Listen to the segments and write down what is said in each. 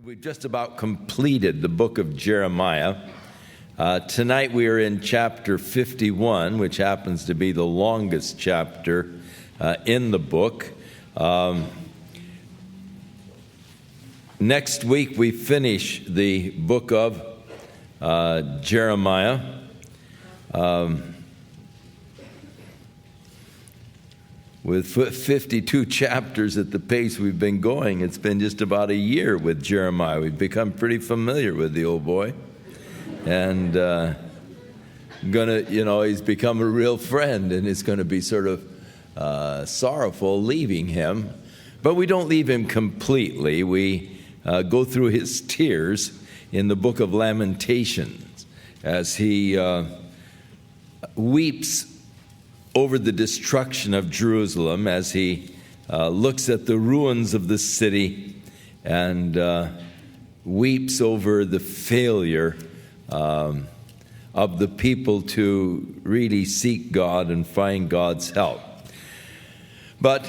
We've just about completed the book of Jeremiah. Tonight we are in chapter 51, which happens to be the longest chapter in the book. Next week we finish the book of Jeremiah. With 52 chapters at the pace we've been going, it's been just about a year with Jeremiah. We've become pretty familiar with the old boy. And he's become a real friend, and it's going to be sort of sorrowful leaving him. But we don't leave him completely. We go through his tears in the book of Lamentations as he weeps over the destruction of Jerusalem, as he looks at the ruins of the city and weeps over the failure of the people to really seek God and find God's help. But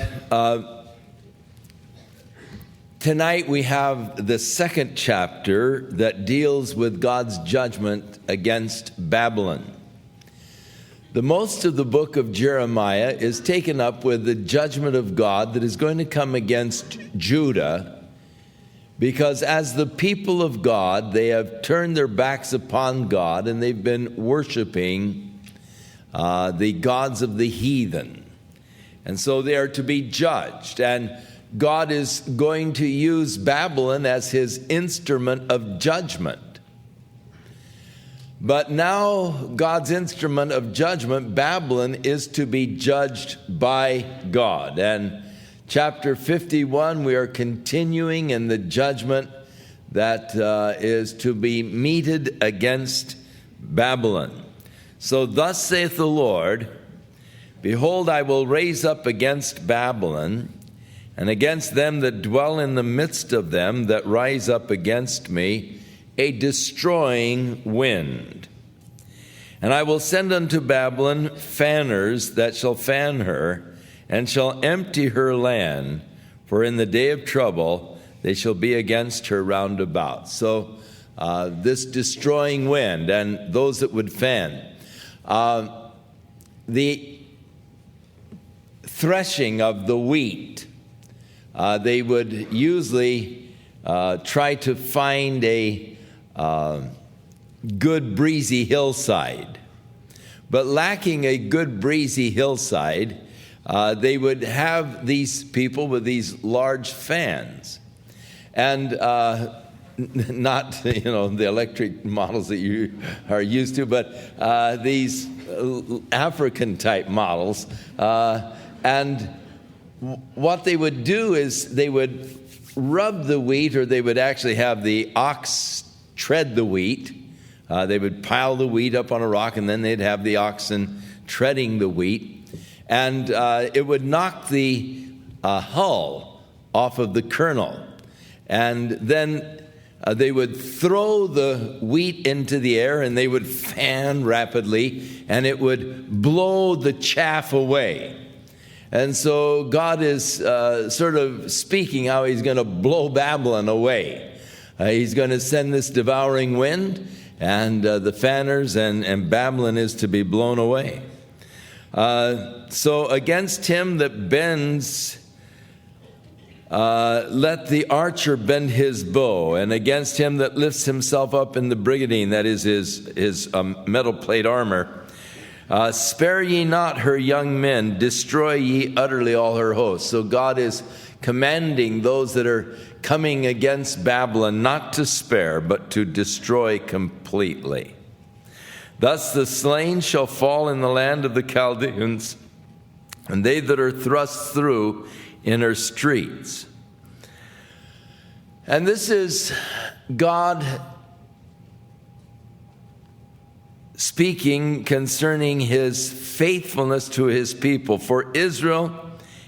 tonight we have the second chapter that deals with God's judgment against Babylon. The most of the book of Jeremiah is taken up with the judgment of God that is going to come against Judah, because as the people of God, they have turned their backs upon God and they've been worshiping the gods of the heathen. And so they are to be judged. And God is going to use Babylon as his instrument of judgment. But now God's instrument of judgment, Babylon, is to be judged by God. And chapter 51, we are continuing in the judgment that is to be meted against Babylon. So thus saith the Lord, behold, I will raise up against Babylon, and against them that dwell in the midst of them that rise up against me, a destroying wind. And I will send unto Babylon fanners that shall fan her, and shall empty her land, for in the day of trouble they shall be against her round about. So this destroying wind and those that would fan. The threshing of the wheat, they would usually try to find a good breezy hillside. But lacking a good breezy hillside, they would have these people with these large fans. And not, the electric models that you are used to, but these African type models. And what they would do is they would rub the wheat, or they would actually have the ox tread the wheat. They would pile the wheat up on a rock, and then they'd have the oxen treading the wheat. And it would knock the hull off of the kernel. And then they would throw the wheat into the air, and they would fan rapidly, and it would blow the chaff away. And so God is sort of speaking how he's going to blow Babylon away. He's going to send this devouring wind, and the fanners, and Babylon is to be blown away. So against him that bends, let the archer bend his bow, and against him that lifts himself up in the brigandine, that is his metal plate armor, spare ye not her young men, destroy ye utterly all her hosts. So God is commanding those that are coming against Babylon not to spare, but to destroy completely. Thus the slain shall fall in the land of the Chaldeans, and they that are thrust through in her streets. And this is God speaking concerning his faithfulness to his people. For Israel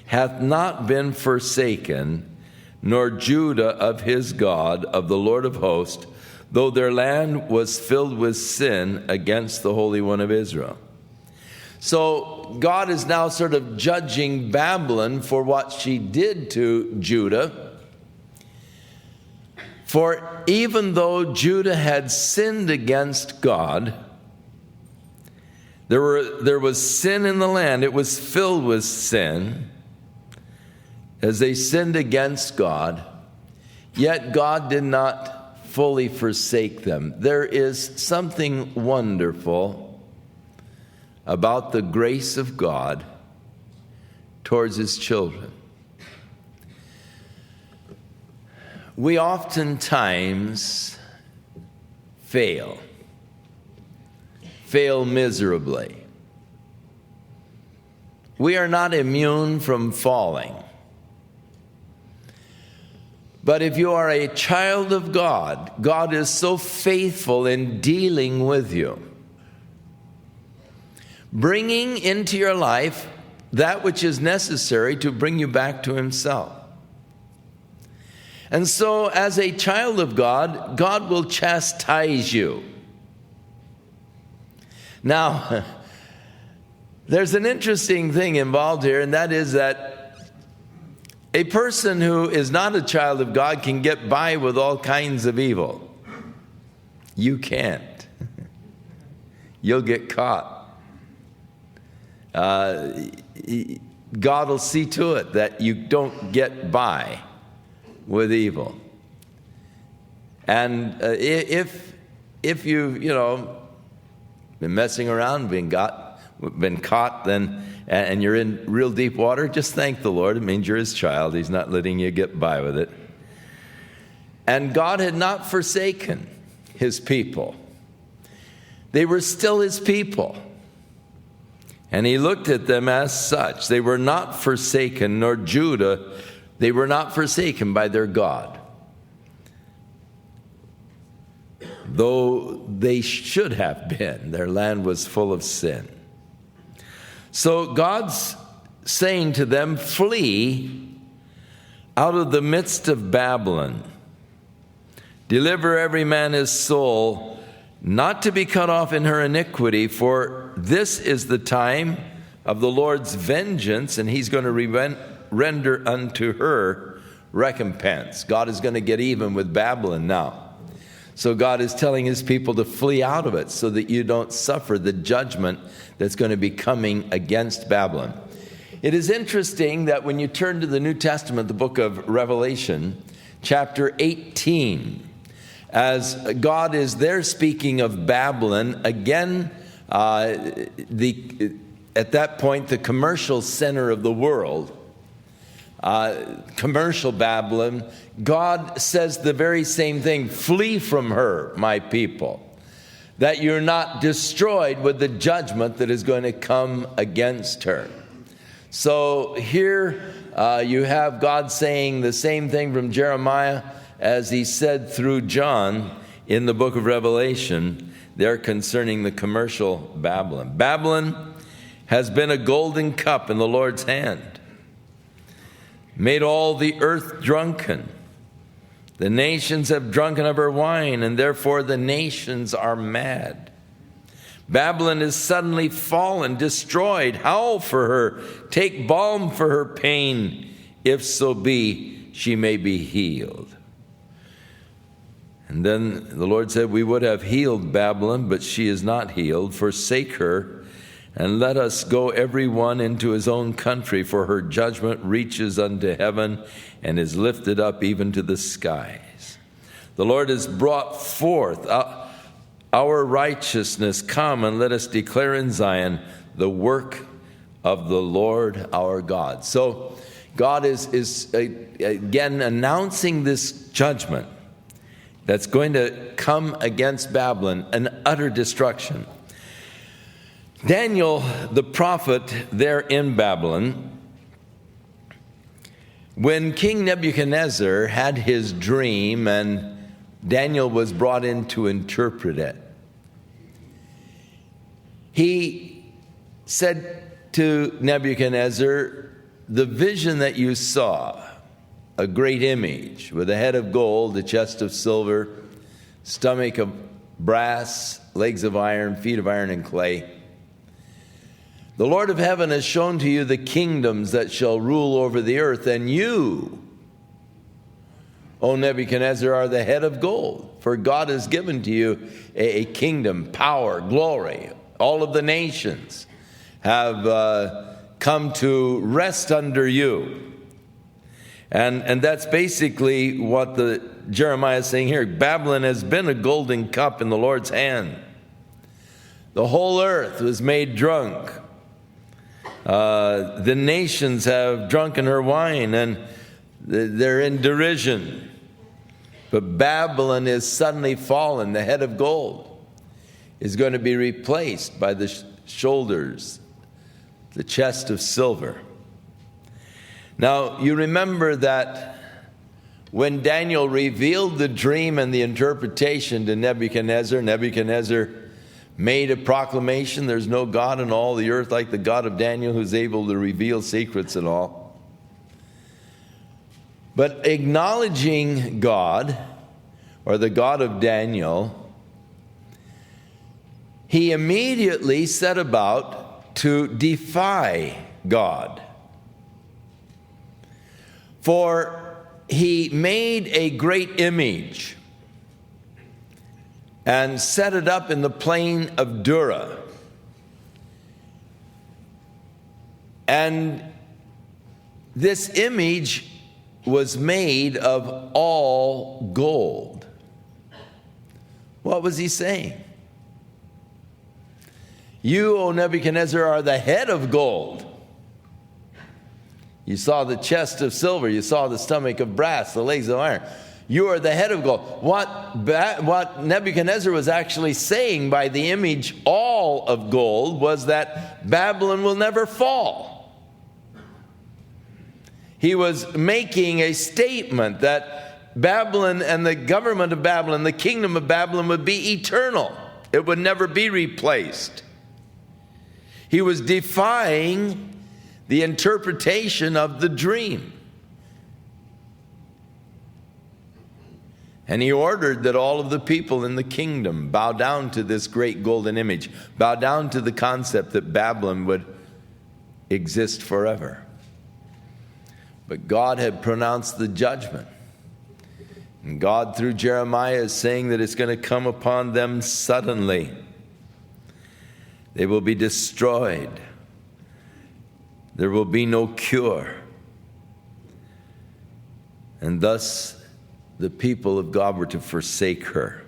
hath not been forsaken, nor Judah of his God, of the Lord of hosts, though their land was filled with sin against the Holy One of Israel. So God is now sort of judging Babylon for what she did to Judah. For even though Judah had sinned against God, there was sin in the land. It was filled with sin as they sinned against God, yet God did not fully forsake them. There is something wonderful about the grace of God towards his children. We oftentimes fail miserably. We are not immune from falling. But if you are a child of God, God is so faithful in dealing with you, bringing into your life that which is necessary to bring you back to himself. And so, as a child of God, God will chastise you. Now, there's an interesting thing involved here, and that is that a person who is not a child of God can get by with all kinds of evil. You can't. You'll get caught. God will see to it that you don't get by with evil. And if you've been messing around, been caught, then and you're in real deep water, just thank the Lord. It means you're his child. He's not letting you get by with it. And God had not forsaken his people. They were still his people. And he looked at them as such. They were not forsaken, nor Judah. They were not forsaken by their God, though they should have been. Their land was full of sin. So God's saying to them, flee out of the midst of Babylon. Deliver every man his soul, not to be cut off in her iniquity, for this is the time of the Lord's vengeance, and he's going to render unto her recompense. God is going to get even with Babylon now. So God is telling his people to flee out of it so that you don't suffer the judgment that's going to be coming against Babylon. It is interesting that when you turn to the New Testament, the book of Revelation, chapter 18, as God is there speaking of Babylon, again, at that point, the commercial center of the world, commercial Babylon, God says the very same thing: flee from her, my people, that you're not destroyed with the judgment that is going to come against her. So here you have God saying the same thing from Jeremiah as he said through John in the book of Revelation, there concerning the commercial Babylon. Babylon has been a golden cup in the Lord's hand, made all the earth drunken. The nations have drunken of her wine, and therefore the nations are mad. Babylon is suddenly fallen, destroyed. Howl for her. Take balm for her pain, if so be she may be healed. And then the Lord said, we would have healed Babylon, but she is not healed. Forsake her, and let us go every one into his own country, for her judgment reaches unto heaven and is lifted up even to the skies. The Lord has brought forth our righteousness. Come and let us declare in Zion the work of the Lord our God. So God is again announcing this judgment that's going to come against Babylon, an utter destruction. Daniel, the prophet there in Babylon, when King Nebuchadnezzar had his dream and Daniel was brought in to interpret it, he said to Nebuchadnezzar, the vision that you saw, a great image with a head of gold, a chest of silver, stomach of brass, legs of iron, feet of iron and clay. The Lord of heaven has shown to you the kingdoms that shall rule over the earth, and you O Nebuchadnezzar, are the head of gold, for God has given to you a kingdom, power, glory. All of the nations have come to rest under you. And that's basically what Jeremiah is saying here. Babylon has been a golden cup in the Lord's hand. The whole earth was made drunk. The nations have drunken her wine, and they're in derision. But Babylon is suddenly fallen. The head of gold is going to be replaced by the shoulders, the chest of silver. Now, you remember that when Daniel revealed the dream and the interpretation to Nebuchadnezzar, Nebuchadnezzar made a proclamation, there's no God in all the earth like the God of Daniel, who's able to reveal secrets and all. But acknowledging God, or the God of Daniel, he immediately set about to defy God. For he made a great image and set it up in the plain of Dura. And this image was made of all gold. What was he saying? You, O Nebuchadnezzar, are the head of gold. You saw the chest of silver. You saw the stomach of brass, the legs of iron. You are the head of gold. What Nebuchadnezzar was actually saying by the image, all of gold, was that Babylon will never fall. He was making a statement that Babylon and the government of Babylon, the kingdom of Babylon, would be eternal. It would never be replaced. He was defying the interpretation of the dream. And he ordered that all of the people in the kingdom bow down to this great golden image, bow down to the concept that Babylon would exist forever. But God had pronounced the judgment. And God, through Jeremiah, is saying that it's going to come upon them suddenly. They will be destroyed. There will be no cure. And thus, the people of God were to forsake her.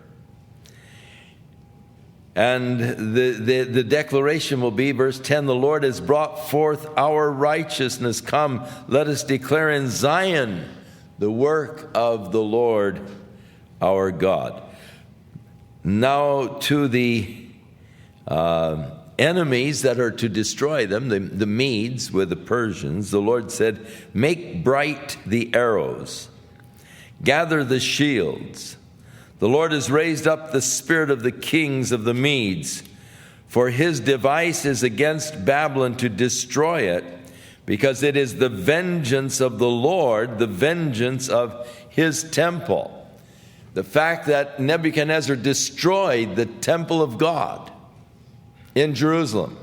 And the declaration will be, verse 10, the Lord has brought forth our righteousness. Come, let us declare in Zion the work of the Lord our God. Now to the enemies that are to destroy them, the Medes with the Persians, the Lord said, make bright the arrows, gather the shields. The Lord has raised up the spirit of the kings of the Medes, for his device is against Babylon to destroy it, because it is the vengeance of the Lord, the vengeance of his temple. The fact that Nebuchadnezzar destroyed the temple of God in Jerusalem,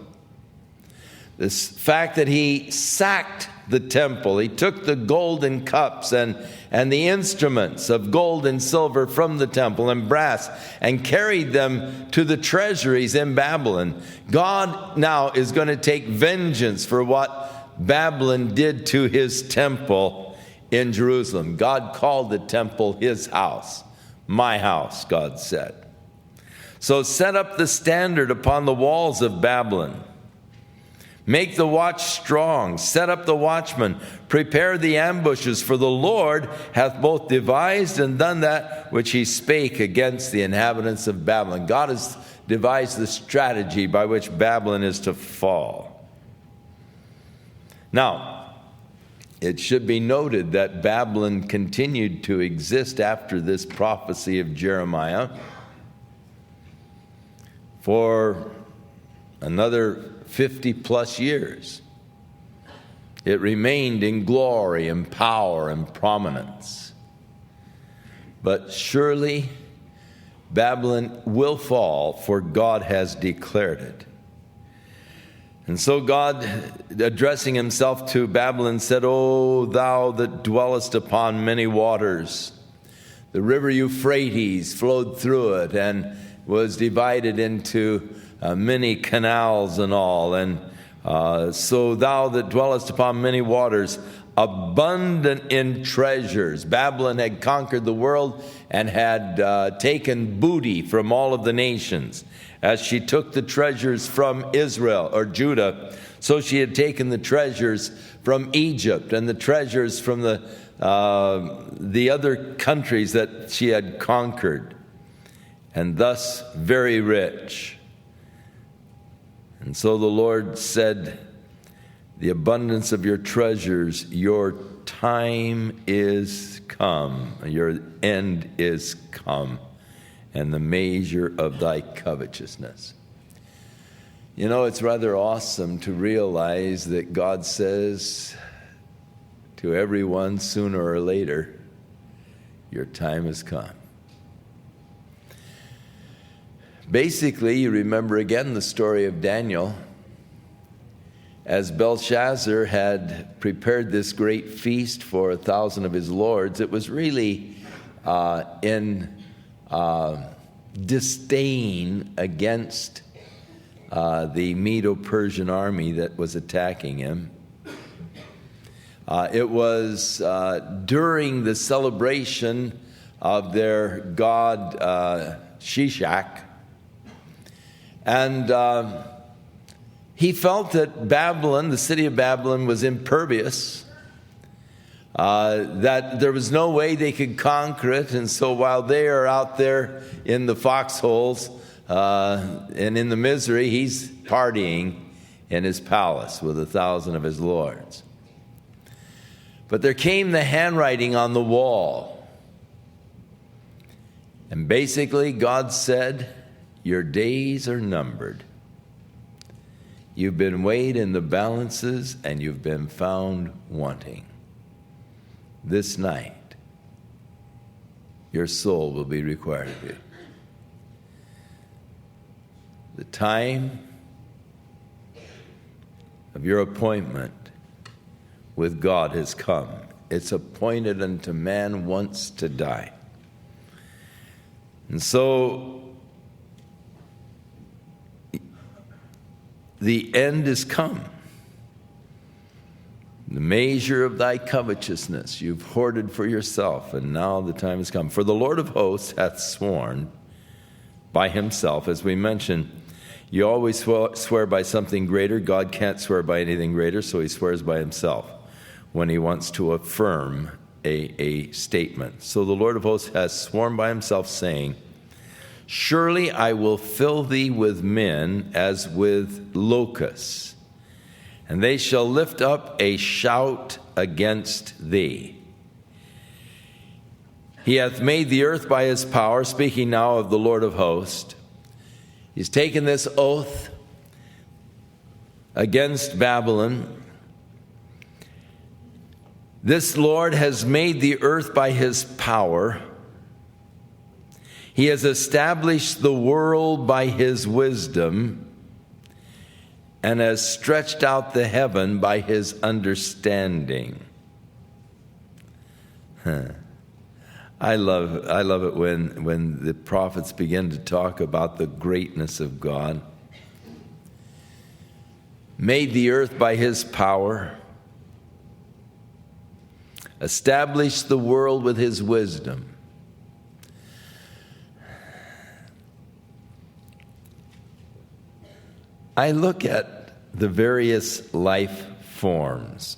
this fact that he sacked the temple, he took the golden cups and the instruments of gold and silver from the temple and brass and carried them to the treasuries in Babylon. God now is going to take vengeance for what Babylon did to his temple in Jerusalem. God called the temple his house. My house, God said. So set up the standard upon the walls of Babylon. Make the watch strong, set up the watchmen, prepare the ambushes, for the Lord hath both devised and done that which he spake against the inhabitants of Babylon. God has devised the strategy by which Babylon is to fall. Now, it should be noted that Babylon continued to exist after this prophecy of Jeremiah for another 50 plus years. It remained in glory and power and prominence. But surely Babylon will fall, for God has declared it. And so God, addressing himself to Babylon, said, O thou that dwellest upon many waters, The river Euphrates flowed through it and was divided into many canals and all. And so thou that dwellest upon many waters, abundant in treasures. Babylon had conquered the world and had taken booty from all of the nations. As she took the treasures from Israel or Judah, so she had taken the treasures from Egypt and the treasures from the other countries that she had conquered, and thus very rich. And so the Lord said, the abundance of your treasures, your time is come, your end is come, and the measure of thy covetousness. You know, it's rather awesome to realize that God says to everyone sooner or later, your time has come. Basically, you remember again the story of Daniel. As Belshazzar had prepared this great feast for 1,000 of his lords, it was really in disdain against the Medo-Persian army that was attacking him. It was during the celebration of their god Shishak, and he felt that Babylon, the city of Babylon, was impervious, that there was no way they could conquer it. And so while they are out there in the foxholes and in the misery, he's partying in his palace with 1,000 of his lords. But there came the handwriting on the wall. And basically God said, your days are numbered. You've been weighed in the balances and you've been found wanting. This night, your soul will be required of you. The time of your appointment with God has come. It's appointed unto man once to die. And so the end is come. The measure of thy covetousness you've hoarded for yourself, and now the time has come. For the Lord of hosts hath sworn by himself. As we mentioned, you always swear by something greater. God can't swear by anything greater, so he swears by himself when he wants to affirm a statement. So the Lord of hosts has sworn by himself, saying, surely I will fill thee with men as with locusts, and they shall lift up a shout against thee. He hath made the earth by his power, speaking now of the Lord of hosts. He's taken this oath against Babylon. This Lord has made the earth by his power. He has established the world by his wisdom, and has stretched out the heaven by his understanding. I love it when the prophets begin to talk about the greatness of God. Made the earth by his power, established the world with his wisdom. I look at the various life forms,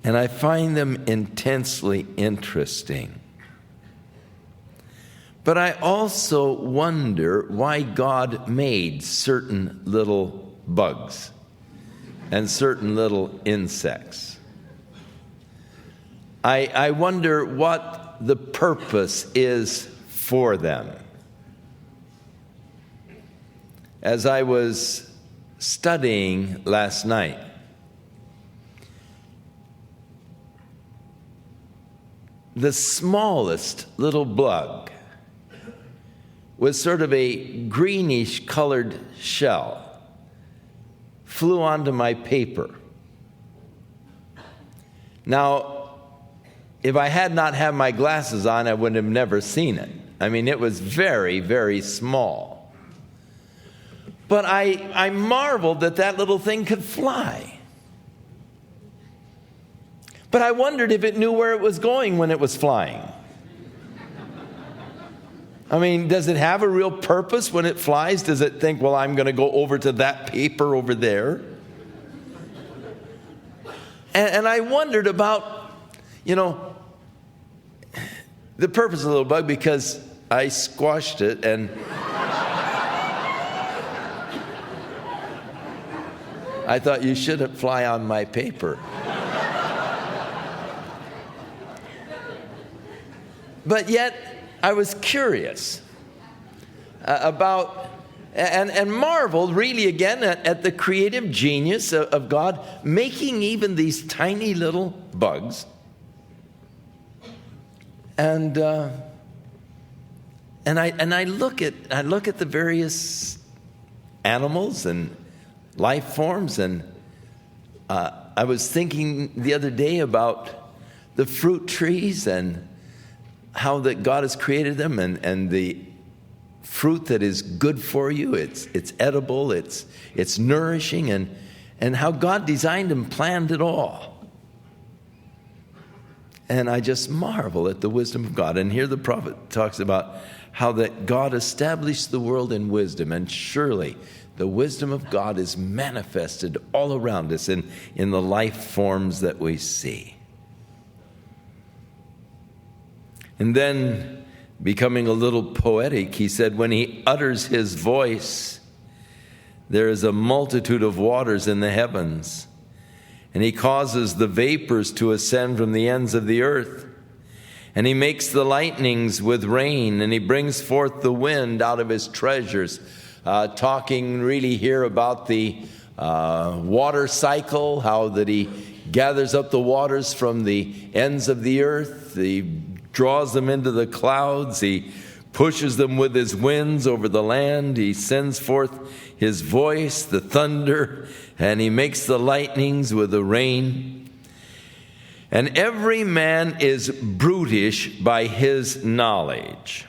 and I find them intensely interesting. But I also wonder why God made certain little bugs and certain little insects. I wonder what the purpose is for them. As I was studying last night, the smallest little bug with sort of a greenish colored shell flew onto my paper. Now, if I had not had my glasses on, I would have never seen it. I mean, it was very, very small. But I marveled that that little thing could fly. But I wondered if it knew where it was going when it was flying. I mean, does it have a real purpose when it flies? Does it think, well, I'm going to go over to that paper over there? And I wondered about, the purpose of the little bug, because I squashed it and I thought, you shouldn't fly on my paper. But yet, I was curious about and marveled really again at the creative genius of God making even these tiny little bugs. And I look at the various animals and life forms, and I was thinking the other day about the fruit trees and how that God has created them, and the fruit that is good for you. It's edible, it's nourishing, and how God designed and planned it all. And I just marvel at the wisdom of God. And here the prophet talks about how that God established the world in wisdom, and surely the wisdom of God is manifested all around us in the life forms that we see. And then, becoming a little poetic, he said, when he utters his voice, there is a multitude of waters in the heavens, and he causes the vapors to ascend from the ends of the earth. And he makes the lightnings with rain, and he brings forth the wind out of his treasures. Talking really here about the water cycle, how that he gathers up the waters from the ends of the earth. He draws them into the clouds. He pushes them with his winds over the land. He sends forth his voice, the thunder, and he makes the lightnings with the rain. And every man is brutish by his knowledge.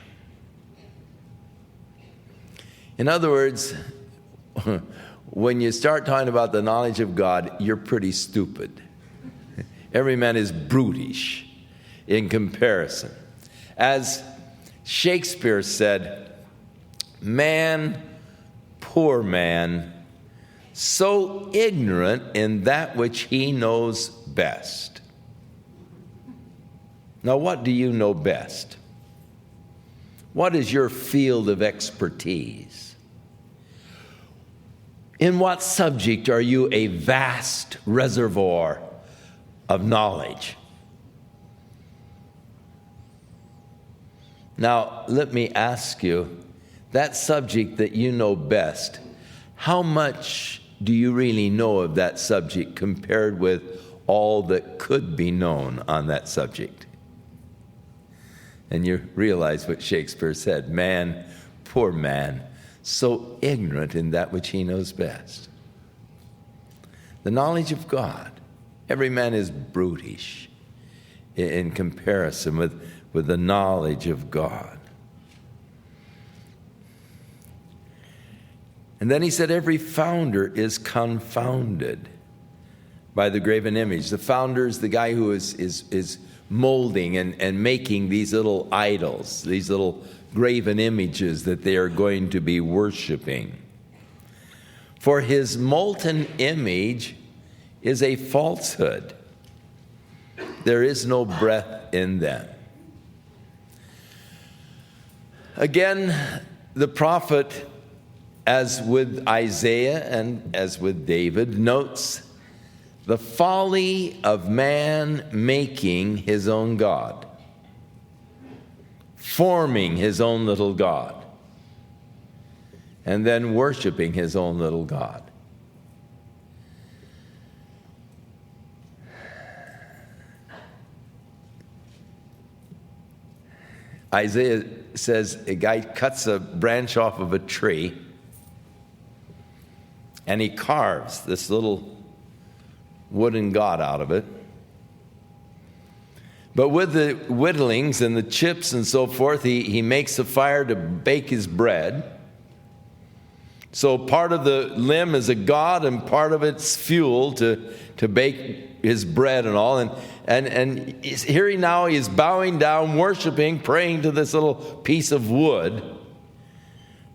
In other words, when you start talking about the knowledge of God, you're pretty stupid. Every man is brutish in comparison. As Shakespeare said, man, poor man, so ignorant in that which he knows best. Now, what do you know best? What is your field of expertise? In what subject are you a vast reservoir of knowledge? Now, let me ask you, that subject that you know best, how much do you really know of that subject compared with all that could be known on that subject? And you realize what Shakespeare said, man, poor man, so ignorant in that which he knows best. The knowledge of God, every man is brutish in comparison with the knowledge of God. And then he said, every founder is confounded by the graven image. The founder is the guy who is molding and making these little idols, these little graven images that they are going to be worshiping. For his molten image is a falsehood. There is no breath in them. Again, the prophet, as with Isaiah and as with David, notes the folly of man making his own God, forming his own little God, and then worshiping his own little God. Isaiah says a guy cuts a branch off of a tree and he carves this little wooden god out of it. But with the whittlings and the chips and so forth, he makes a fire to bake his bread. So part of the limb is a god, and part of it's fuel to bake his bread and all. And here he is bowing down, worshiping, praying to this little piece of wood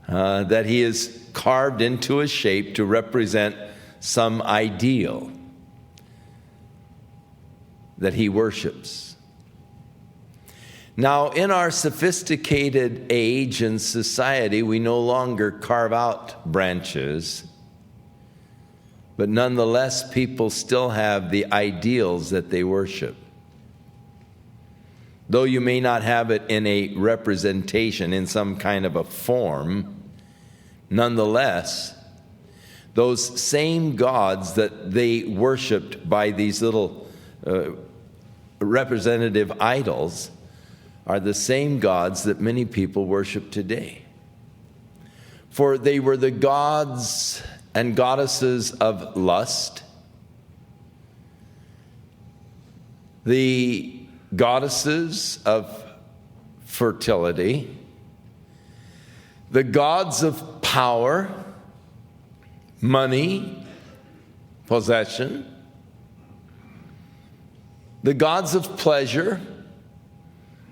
that he has carved into a shape to represent some ideal that he worships. Now, in our sophisticated age and society, we no longer carve out branches, but nonetheless, people still have the ideals that they worship. Though you may not have it in a representation, in some kind of a form, nonetheless, those same gods that they worshiped by these little representative idols are the same gods that many people worship today. For they were the gods and goddesses of lust, the goddesses of fertility, the gods of power, money, possession, the gods of pleasure.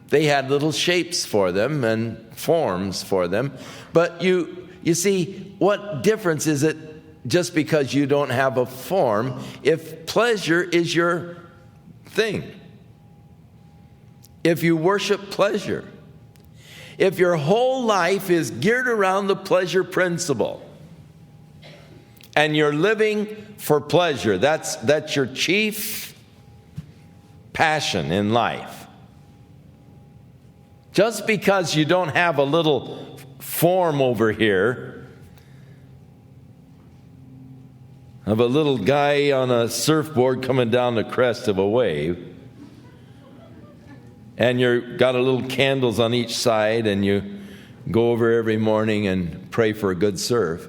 They had little shapes for them and forms for them. But you see, what difference is it just because you don't have a form if pleasure is your thing? If you worship pleasure, if your whole life is geared around the pleasure principle and you're living for pleasure, that's your chief passion in life. Just because you don't have a little form over here of a little guy on a surfboard coming down the crest of a wave, and you've got a little candles on each side, and you go over every morning and pray for a good surf.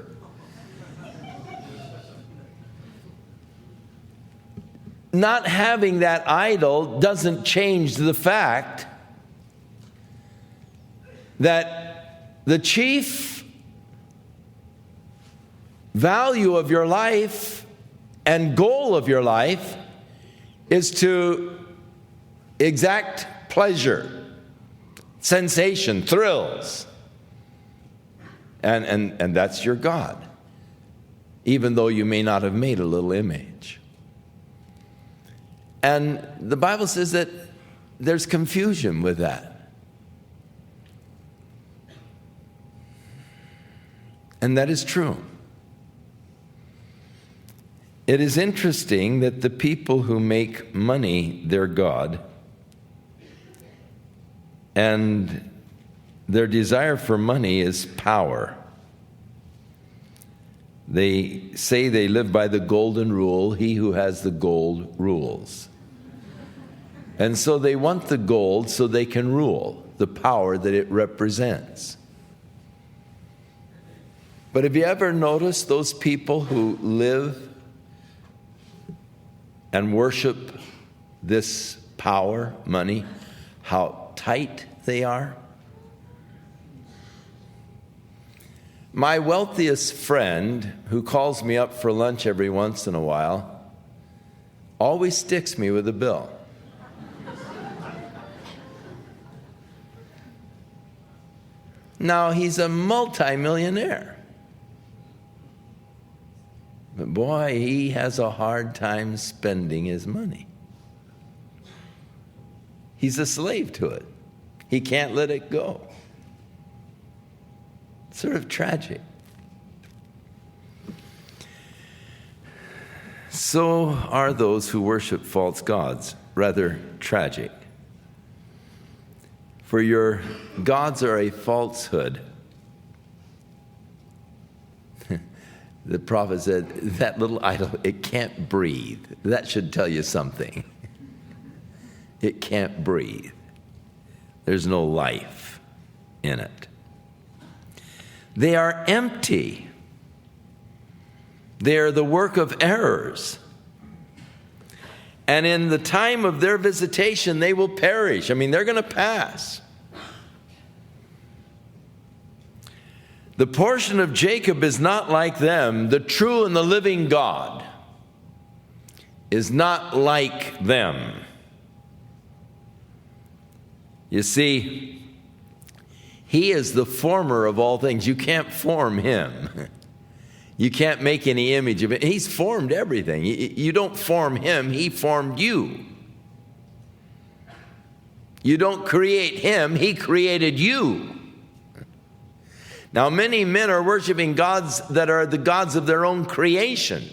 Not having that idol doesn't change the fact that the chief value of your life and goal of your life is to exact pleasure, sensation, thrills. And that's your God, even though you may not have made a little image. And the Bible says that there's confusion with that. And that is true. It is interesting that the people who make money their God and their desire for money is power. They say they live by the golden rule, he who has the gold rules. And so they want the gold so they can rule, the power that it represents. But have you ever noticed those people who live and worship this power, money, how tight they are? My wealthiest friend, who calls me up for lunch every once in a while, always sticks me with a bill. Now, he's a multimillionaire. But boy, he has a hard time spending his money. He's a slave to it. He can't let it go. It's sort of tragic. So are those who worship false gods, rather tragic. For your gods are a falsehood. The prophet said, that little idol, it can't breathe. That should tell you something. It can't breathe. There's no life in it. They are empty. They are the work of errors. And in the time of their visitation, they will perish. I mean, they're going to pass. The portion of Jacob is not like them. The true and the living God is not like them. You see, he is the former of all things. You can't form him. You can't make any image of it. He's formed everything. You don't form him. He formed you. You don't create him. He created you. Now, many men are worshiping gods that are the gods of their own creation.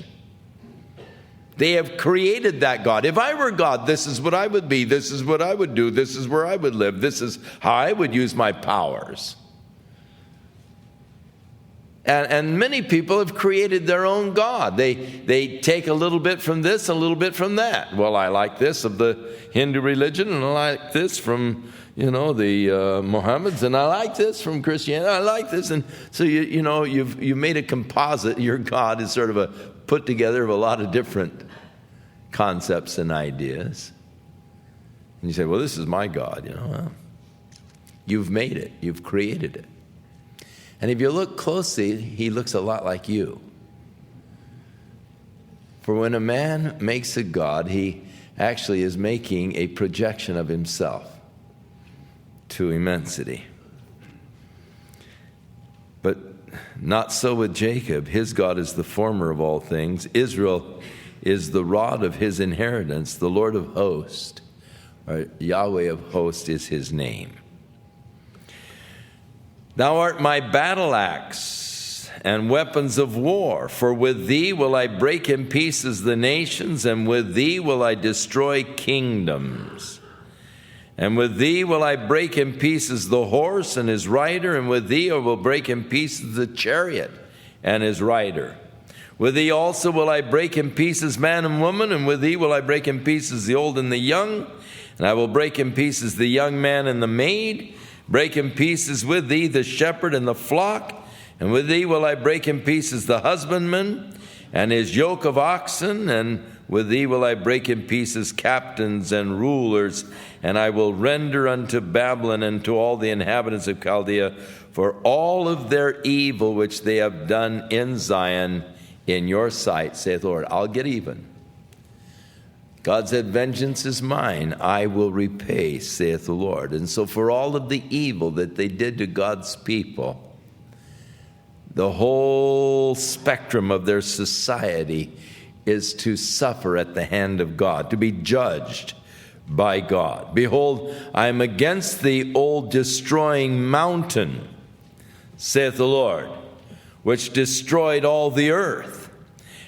They have created that God. If I were God, this is what I would be. This is what I would do. This is where I would live. This is how I would use my powers. And many people have created their own God. They take a little bit from this, a little bit from that. Well, I like this of the Hindu religion, and I like this from, the Mohammedans, and I like this from Christianity. I like this. And so, you've made a composite. Your God is sort of a put together of a lot of different concepts and ideas. And you say, well, this is my God. Well, you've made it. You've created it. And if you look closely, he looks a lot like you. For when a man makes a god, he actually is making a projection of himself to immensity. But not so with Jacob. His God is the former of all things. Israel is the rod of his inheritance. The Lord of hosts, or Yahweh of hosts, is his name. Thou art my battle axe and weapons of war, for with thee will I break in pieces the nations, and with thee will I destroy kingdoms. And with thee will I break in pieces the horse and his rider, and with thee I will break in pieces the chariot and his rider. With thee also will I break in pieces man and woman, and with thee will I break in pieces the old and the young, and I will break in pieces the young man and the maid, break in pieces with thee the shepherd and the flock, and with thee will I break in pieces the husbandman and his yoke of oxen, and with thee will I break in pieces captains and rulers, and I will render unto Babylon and to all the inhabitants of Chaldea for all of their evil which they have done in Zion in your sight, saith the Lord. I'll get even. God said, vengeance is mine, I will repay, saith the Lord. And so for all of the evil that they did to God's people, the whole spectrum of their society is to suffer at the hand of God, to be judged by God. Behold, I am against the old destroying mountain, saith the Lord, which destroyed all the earth.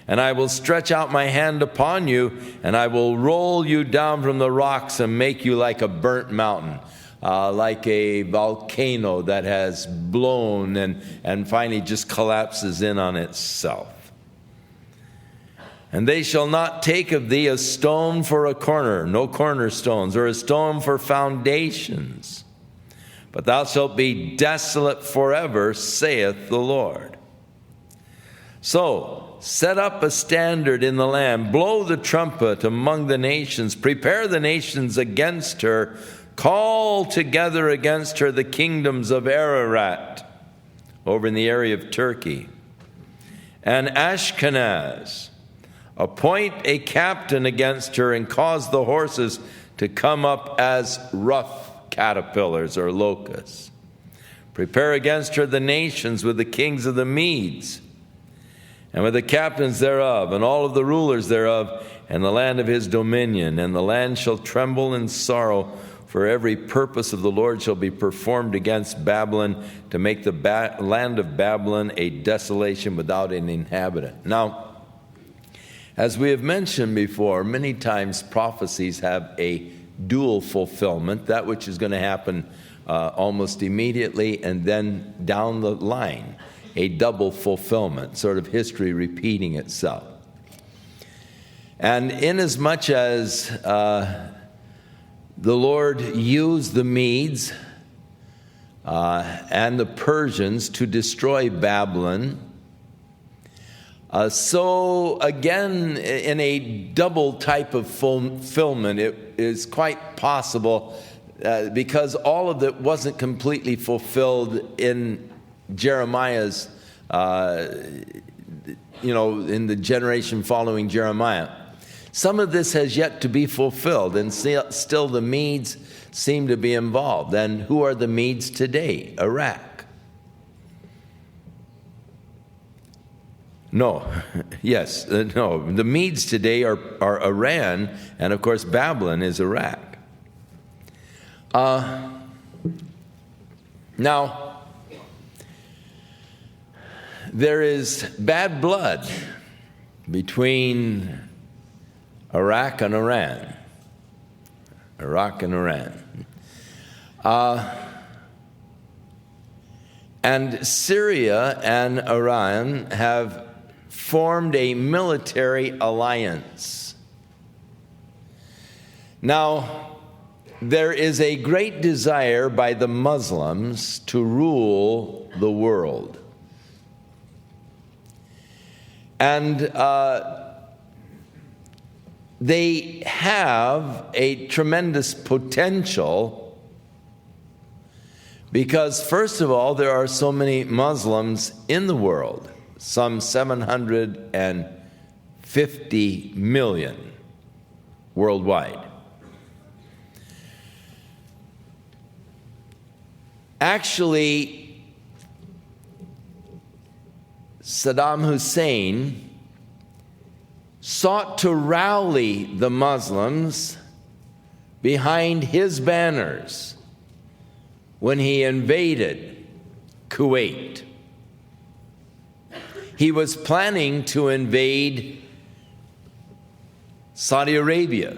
And I will stretch out my hand upon you, and I will roll you down from the rocks and make you like a burnt mountain, like a volcano that has blown and finally just collapses in on itself. And they shall not take of thee a stone for a corner, no cornerstones, or a stone for foundations, but thou shalt be desolate forever, saith the Lord. So, set up a standard in the land, blow the trumpet among the nations, prepare the nations against her, call together against her the kingdoms of Ararat, over in the area of Turkey, and Ashkenaz. Appoint a captain against her, and cause the horses to come up as rough caterpillars or locusts. Prepare against her the nations with the kings of the Medes, and with the captains thereof, and all of the rulers thereof, and the land of his dominion. And the land shall tremble in sorrow, for every purpose of the Lord shall be performed against Babylon, to make the land of Babylon a desolation without an inhabitant. Now, as we have mentioned before, many times prophecies have a dual fulfillment, that which is going to happen almost immediately, and then down the line, a double fulfillment, sort of history repeating itself. And inasmuch as the Lord used the Medes and the Persians to destroy Babylon, So again, in a double type of fulfillment, it is quite possible because all of it wasn't completely fulfilled in Jeremiah's, in the generation following Jeremiah. Some of this has yet to be fulfilled, and still the Medes seem to be involved. And who are the Medes today? Iraq. No, yes, no. The Medes today are Iran, and of course Babylon is Iraq. Now, there is bad blood between Iraq and Iran. Iraq and Iran. And Syria and Iran have formed a military alliance. Now, there is a great desire by the Muslims to rule the world. And they have a tremendous potential because, first of all, there are so many Muslims in the world, some 750 million worldwide. Actually, Saddam Hussein sought to rally the Muslims behind his banners when he invaded Kuwait. He was planning to invade Saudi Arabia.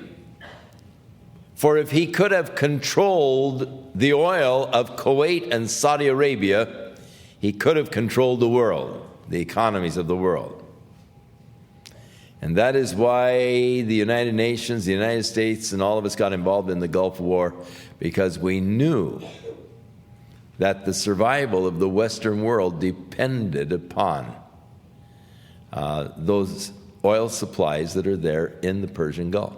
For if he could have controlled the oil of Kuwait and Saudi Arabia, he could have controlled the world, the economies of the world. And that is why the United Nations, the United States, and all of us got involved in the Gulf War, because we knew that the survival of the Western world depended upon those oil supplies that are there in the Persian Gulf.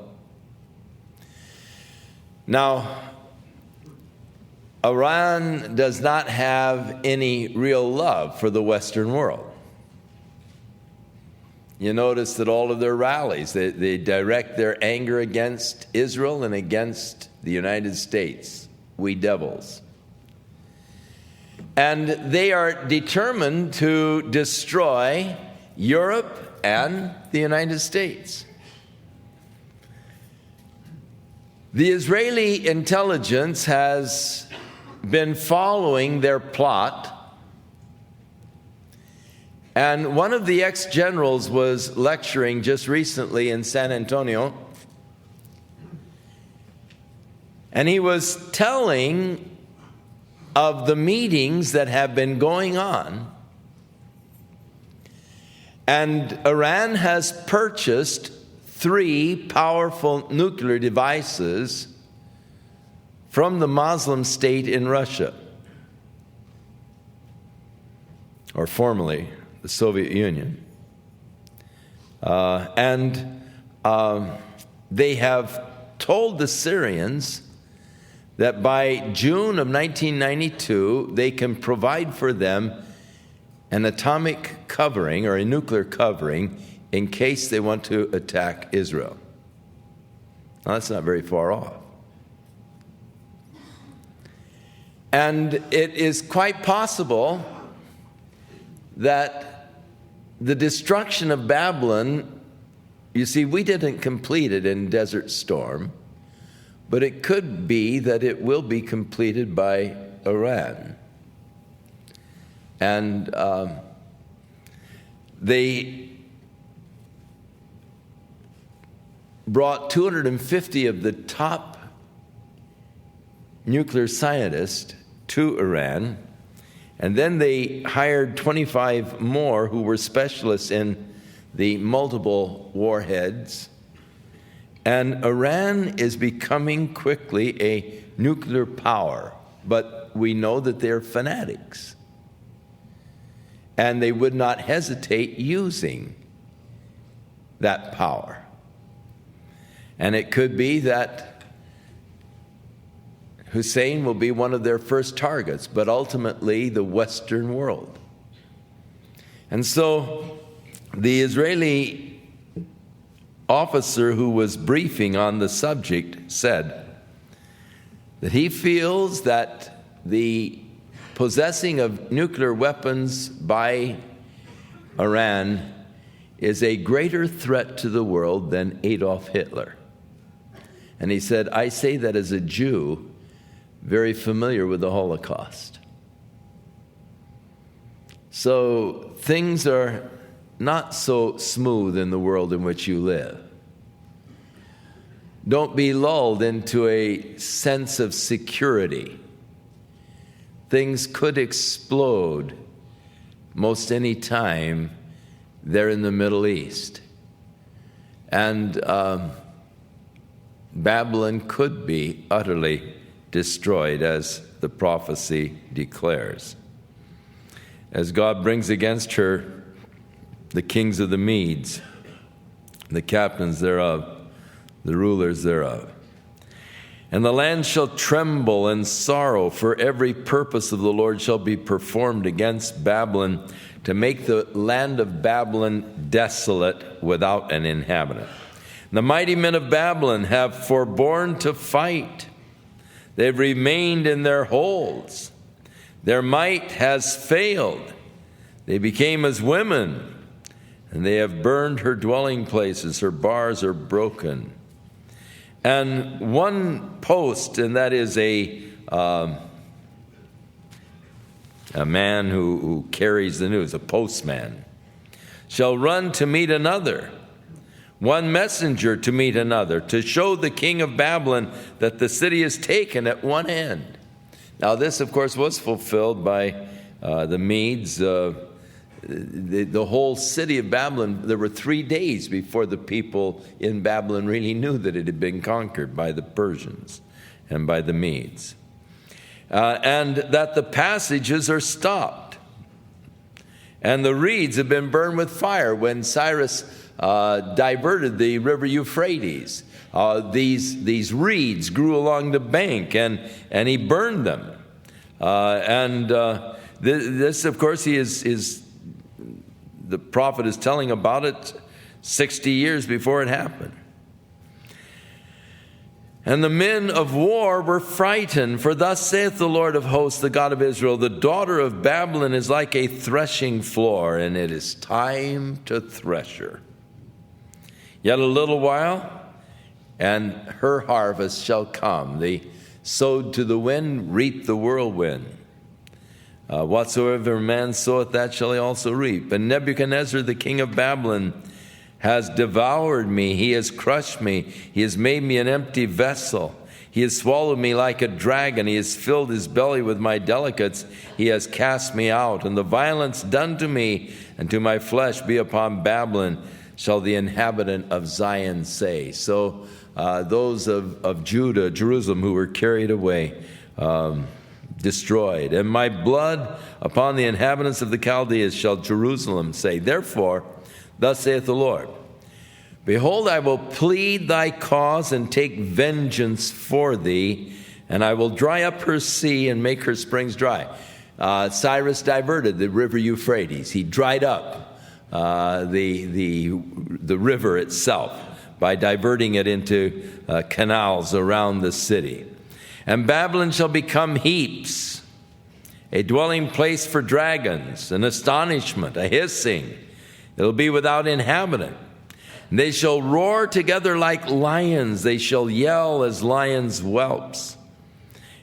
Now, Iran does not have any real love for the Western world. You notice that all of their rallies, they direct their anger against Israel and against the United States. We devils. And they are determined to destroy Europe and the United States. The Israeli intelligence has been following their plot. And one of the ex-generals was lecturing just recently in San Antonio. And he was telling of the meetings that have been going on. And Iran has purchased 3 powerful nuclear devices from the Muslim state in Russia, or formerly the Soviet Union. They have told the Syrians that by June of 1992, they can provide for them an atomic covering or a nuclear covering in case they want to attack Israel. Now, that's not very far off. And it is quite possible that the destruction of Babylon, you see, we didn't complete it in Desert Storm, but it could be that it will be completed by Iran. And they brought 250 of the top nuclear scientists to Iran, and then they hired 25 more who were specialists in the multiple warheads. And Iran is becoming quickly a nuclear power, but we know that they're fanatics. And they would not hesitate using that power. And it could be that Hussein will be one of their first targets, but ultimately the Western world. And so the Israeli officer who was briefing on the subject said that he feels that the possessing of nuclear weapons by Iran is a greater threat to the world than Adolf Hitler. And he said, I say that as a Jew very familiar with the Holocaust. So things are not so smooth in the world in which you live. Don't be lulled into a sense of security. Things could explode most any time there in the Middle East. And Babylon could be utterly destroyed, as the prophecy declares, as God brings against her the kings of the Medes, the captains thereof, the rulers thereof. And the land shall tremble and sorrow, for every purpose of the Lord shall be performed against Babylon, to make the land of Babylon desolate without an inhabitant. The mighty men of Babylon have forborne to fight. They've remained in their holds. Their might has failed. They became as women, and they have burned her dwelling places. Her bars are broken. And one post, and that is a man who carries the news, a postman, shall run to meet another, one messenger to meet another, to show the king of Babylon that the city is taken at one end. Now this, of course, was fulfilled by the Medes. The whole city of Babylon, there were 3 days before the people in Babylon really knew that it had been conquered by the Persians and by the Medes. And that the passages are stopped. And the reeds have been burned with fire. When Cyrus diverted the river Euphrates, these reeds grew along the bank, and he burned them. This, of course, the prophet is telling about it 60 years before it happened. And the men of war were frightened, for thus saith the Lord of hosts, the God of Israel, the daughter of Babylon is like a threshing floor, and it is time to thresh her. Yet a little while, and her harvest shall come. They sowed to the wind, reap the whirlwind. Whatsoever man soweth, that shall he also reap. And Nebuchadnezzar, the king of Babylon, has devoured me. He has crushed me. He has made me an empty vessel. He has swallowed me like a dragon. He has filled his belly with my delicates. He has cast me out. And the violence done to me and to my flesh be upon Babylon, shall the inhabitant of Zion say. So those of Judah, Jerusalem, who were carried away, destroyed. And my blood upon the inhabitants of the Chaldeans shall Jerusalem say. Therefore, thus saith the Lord, behold, I will plead thy cause and take vengeance for thee, and I will dry up her sea and make her springs dry. Cyrus diverted the river Euphrates. He dried up the river itself by diverting it into canals around the city. And Babylon shall become heaps, a dwelling place for dragons, an astonishment, a hissing. It'll be without inhabitant. They shall roar together like lions. They shall yell as lions' whelps.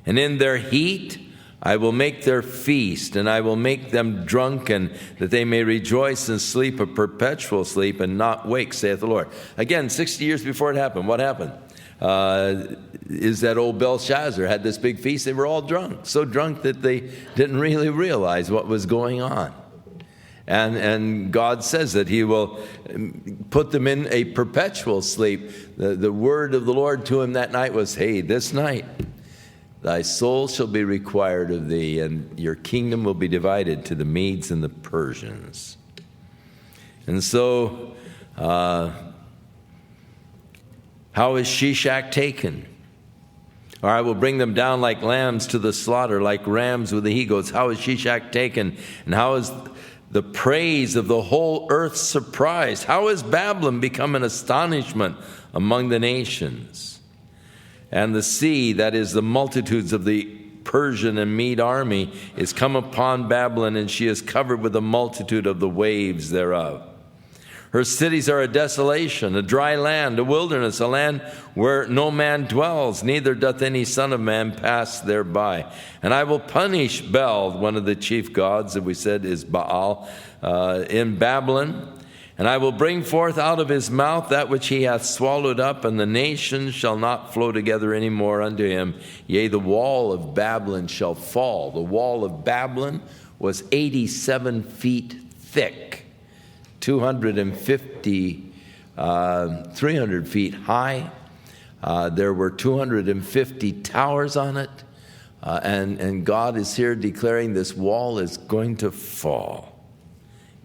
And in their heat I will make their feast, and I will make them drunken, that they may rejoice and sleep a perpetual sleep and not wake, saith the Lord. Again, 60 years before it happened, what happened? Is that old Belshazzar had this big feast. They were all drunk, so drunk that they didn't really realize what was going on. And God says that he will put them in a perpetual sleep. The word of the Lord to him that night was, hey, this night thy soul shall be required of thee, and your kingdom will be divided to the Medes and the Persians. And so How is Shishak taken? Or I will bring them down like lambs to the slaughter, like rams with the he-goats. How is Shishak taken? And how is the praise of the whole earth surprised? How has Babylon become an astonishment among the nations? And the sea, that is the multitudes of the Persian and Mede army, is come upon Babylon, and she is covered with the multitude of the waves thereof. Her cities are a desolation, a dry land, a wilderness, a land where no man dwells, neither doth any son of man pass thereby. And I will punish Bel, one of the chief gods that we said is Baal, in Babylon. And I will bring forth out of his mouth that which he hath swallowed up, and the nations shall not flow together any more unto him. Yea, the wall of Babylon shall fall. The wall of Babylon was 87 feet thick, 250, 300 feet high. There were 250 towers on it. And God is here declaring this wall is going to fall.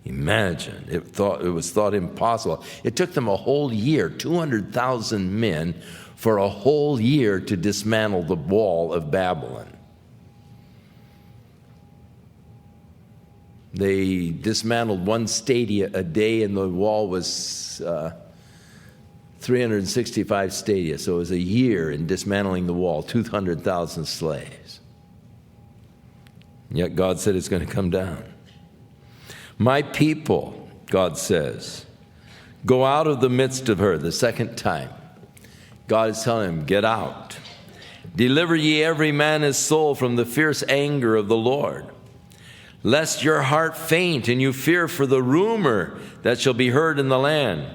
Imagine, it was thought impossible. It took them a whole year, 200,000 men, for a whole year to dismantle the wall of Babylon. They dismantled one stadia a day, and the wall was 365 stadia. So it was a year in dismantling the wall, 200,000 slaves. Yet God said it's going to come down. My people, God says, go out of the midst of her. The second time, God is telling him, get out. Deliver ye every man his soul from the fierce anger of the Lord, lest your heart faint and you fear for the rumor that shall be heard in the land.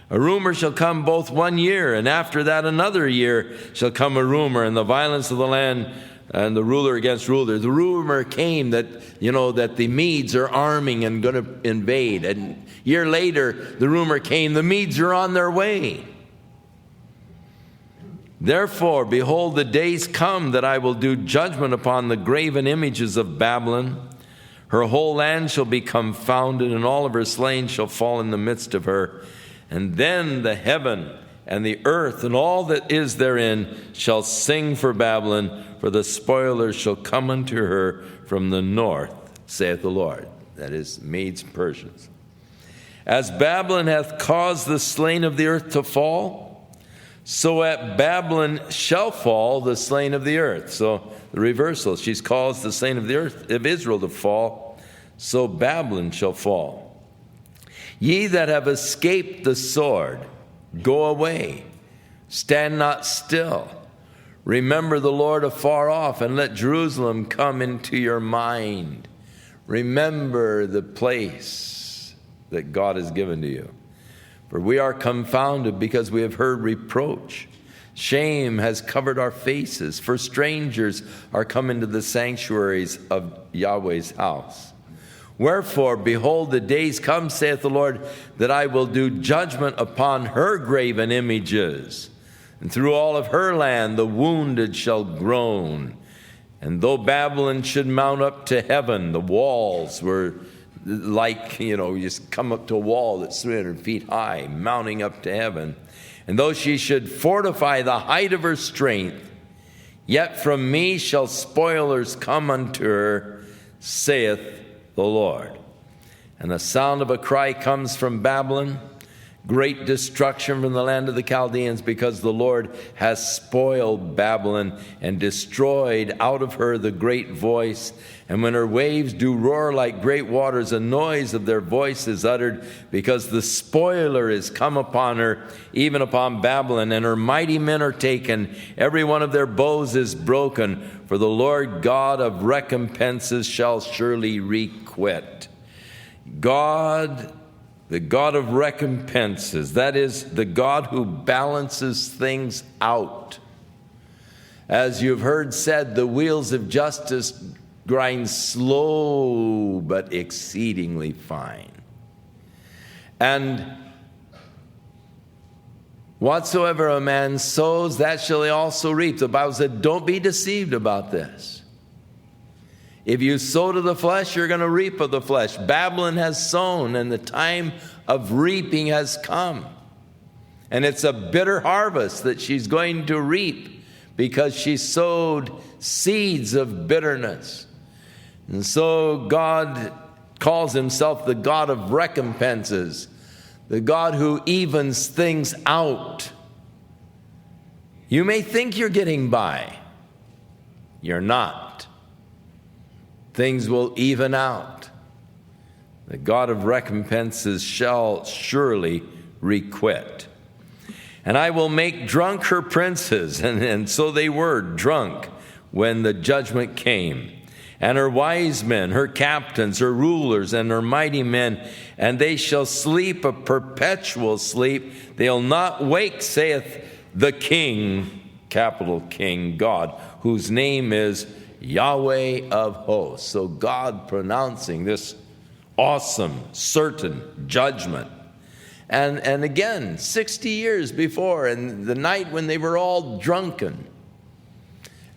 A rumor shall come both 1 year, and after that another year shall come a rumor, and the violence of the land and the ruler against ruler. The rumor came that, that the Medes are arming and going to invade. And a year later, the rumor came, the Medes are on their way. Therefore, behold, the days come that I will do judgment upon the graven images of Babylon. Her whole land shall be confounded, and all of her slain shall fall in the midst of her. And then the heaven and the earth and all that is therein shall sing for Babylon, for the spoilers shall come unto her from the north, saith the Lord. That is, Medes and Persians. As Babylon hath caused the slain of the earth to fall, so at Babylon shall fall the slain of the earth. So the reversal, she's caused the slain of the earth of Israel to fall, so Babylon shall fall. Ye that have escaped the sword, go away, stand not still. Remember the Lord afar off, and let Jerusalem come into your mind. Remember the place that God has given to you. For we are confounded because we have heard reproach. Shame has covered our faces, for strangers are come into the sanctuaries of Yahweh's house. Wherefore, behold, the days come, saith the Lord, that I will do judgment upon her graven images. And through all of her land the wounded shall groan. And though Babylon should mount up to heaven, the walls were like, you just come up to a wall that's 300 feet high, mounting up to heaven. And though she should fortify the height of her strength, yet from me shall spoilers come unto her, saith the Lord. And the sound of a cry comes from Babylon, great destruction from the land of the Chaldeans, because the Lord has spoiled Babylon and destroyed out of her the great voice. And when her waves do roar like great waters, a noise of their voice is uttered, because the spoiler is come upon her, even upon Babylon, and her mighty men are taken. Every one of their bows is broken, for the Lord God of recompenses shall surely requite. God, the God of recompenses, that is, the God who balances things out. As you've heard said, the wheels of justice grind slow but exceedingly fine. And whatsoever a man sows, that shall he also reap. The Bible said, don't be deceived about this. If you sow to the flesh, you're going to reap of the flesh. Babylon has sown, and the time of reaping has come. And it's a bitter harvest that she's going to reap because she sowed seeds of bitterness. And so God calls himself the God of recompenses, the God who evens things out. You may think you're getting by. You're not. Things will even out. The God of recompenses shall surely requite. And I will make drunk her princes, and so they were drunk when the judgment came, and her wise men, her captains, her rulers, and her mighty men, and they shall sleep a perpetual sleep. They'll not wake, saith the King, capital King, God, whose name is Yahweh of hosts. So God pronouncing this awesome, certain judgment. And again, 60 years before, and the night when they were all drunken.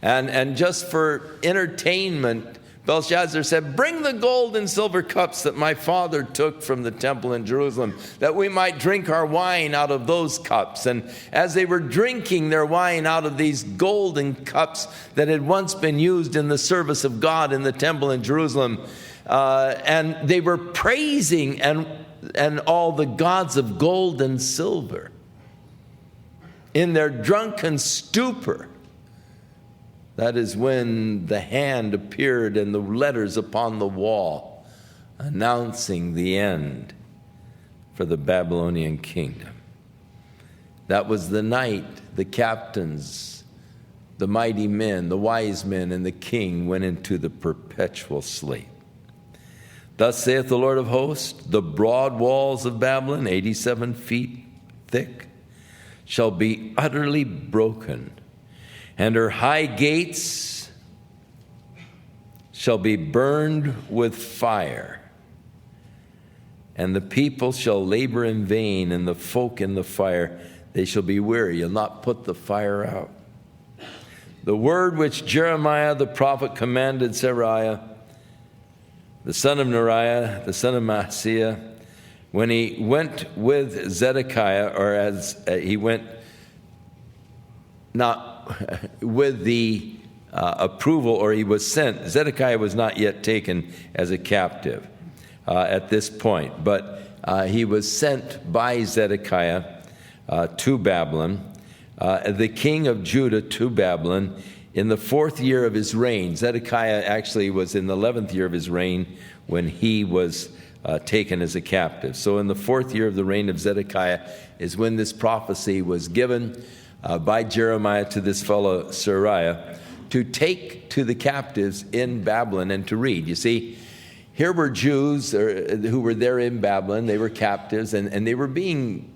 And just for entertainment, Belshazzar said, bring the gold and silver cups that my father took from the temple in Jerusalem, that we might drink our wine out of those cups. And as they were drinking their wine out of these golden cups that had once been used in the service of God in the temple in Jerusalem, and they were praising and all the gods of gold and silver in their drunken stupor. That is when the hand appeared and the letters upon the wall announcing the end for the Babylonian kingdom. That was the night the captains, the mighty men, the wise men, and the king went into the perpetual sleep. Thus saith the Lord of hosts, the broad walls of Babylon, 87 feet thick, shall be utterly broken, and her high gates shall be burned with fire. And the people shall labor in vain, and the folk in the fire, they shall be weary. You'll not put the fire out. The word which Jeremiah the prophet commanded Seraiah, the son of Neriah, the son of Maaseiah, when he went with Zedekiah, or as he went not with the approval, or he was sent. Zedekiah was not yet taken as a captive at this point, but he was sent by Zedekiah to Babylon, the king of Judah to Babylon, in the 4th year of his reign. Zedekiah actually was in the 11th year of his reign when he was taken as a captive. So in the 4th year of the reign of Zedekiah is when this prophecy was given by Jeremiah to this fellow Seraiah to take to the captives in Babylon and to read. You see, here were Jews who were there in Babylon. They were captives, and they were being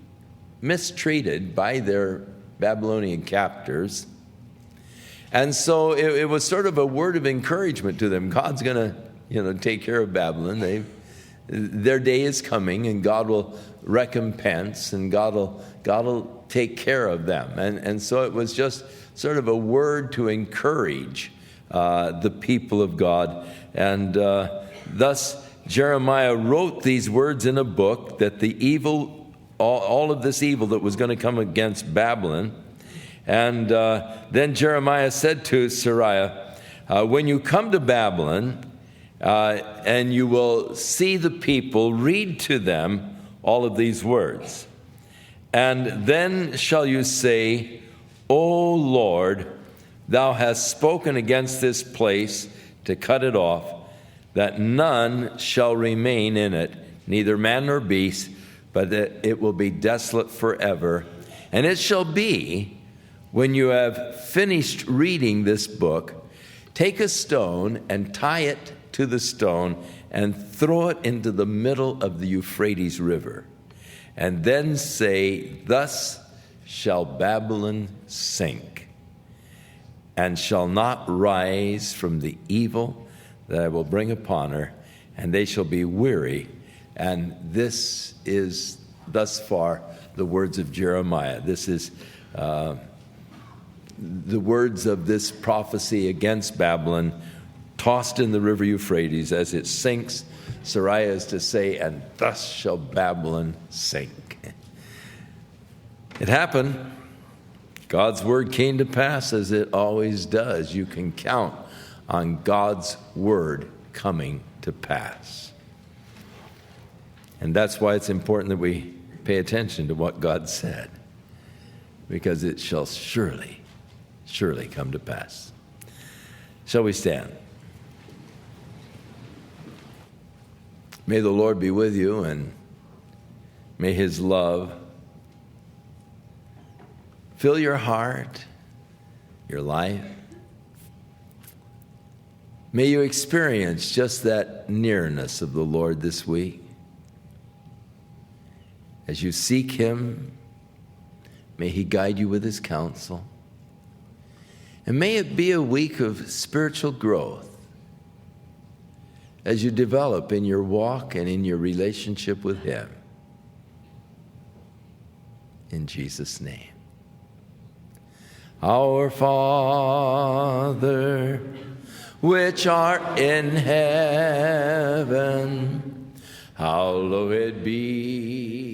mistreated by their Babylonian captors. And so it was sort of a word of encouragement to them. God's going to, take care of Babylon. Their day is coming, and God will recompense, and God will take care of them. And so it was just sort of a word to encourage the people of God. And thus Jeremiah wrote these words in a book that the evil, all of this evil that was going to come against Babylon. And then Jeremiah said to Seraiah, when you come to Babylon, and you will see the people, read to them all of these words. And then shall you say, O Lord, thou hast spoken against this place to cut it off, that none shall remain in it, neither man nor beast, but that it will be desolate forever. And it shall be, when you have finished reading this book, take a stone and tie it to the stone and throw it into the middle of the Euphrates River. And then say, thus shall Babylon sink, and shall not rise from the evil that I will bring upon her, and they shall be weary. And this is thus far the words of Jeremiah. This is the words of this prophecy against Babylon, tossed in the river Euphrates as it sinks Sariah is to say, and thus shall Babylon sink. It happened. God's word came to pass as it always does. You can count on God's word coming to pass. And that's why it's important that we pay attention to what God said, because it shall surely, surely come to pass. Shall we stand? May the Lord be with you, and may his love fill your heart, your life. May you experience just that nearness of the Lord this week. As you seek him, may he guide you with his counsel. And may it be a week of spiritual growth as you develop in your walk and in your relationship with him. In Jesus' name. Our Father, which art in heaven, hallowed be